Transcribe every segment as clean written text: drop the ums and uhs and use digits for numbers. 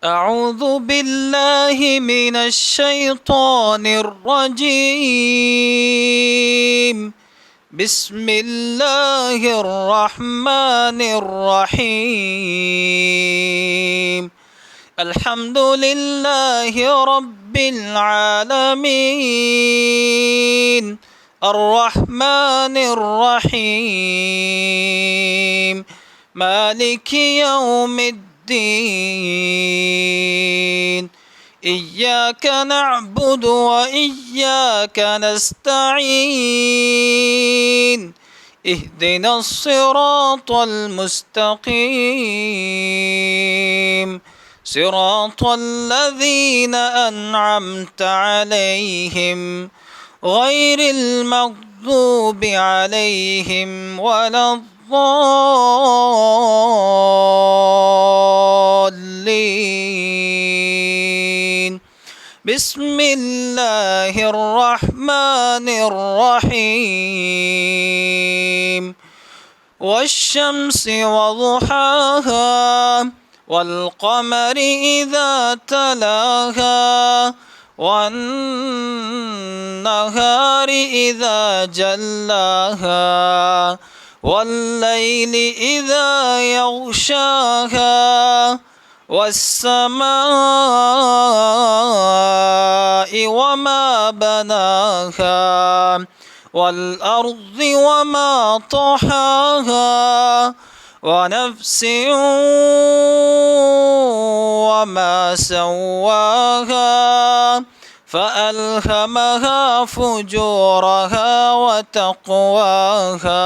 أعوذ بالله من الشيطان الرجيم. بسم الله الرحمن الرحيم. الحمد لله رب العالمين الرحمن الرحيم مالك يوم الدين. إياك نعبد وإياك نستعين. اهدنا الصراط المستقيم صراط الذين أنعمت عليهم غير المغضوب عليهم ولا الضالين. بسم الله الرحمن الرحيم. والشمس وضحاها والقمر إذا تلاها والنهار إذا جلاها والليل إذا يغشاها والسماء وما بناها والأرض وما طحاها ونفس وما سواها فألهمها فجورها وتقواها.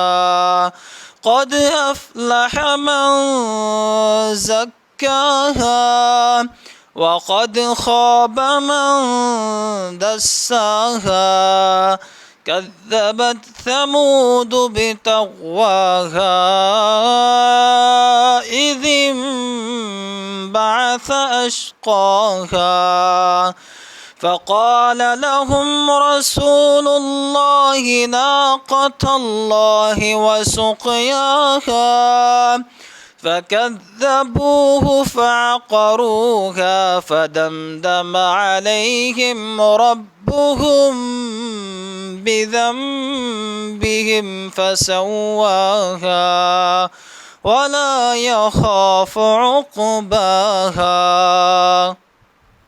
قد أفلح من زكاها وقد خاب من دساها. كذبت ثمود بطغواها إذ انبعث أشقاها فقال لهم رسول الله ناقة الله وسقياها فكذبوه فعقروها فدمدم عليهم ربهم بذنبهم فسواها ولا يخاف عقباها.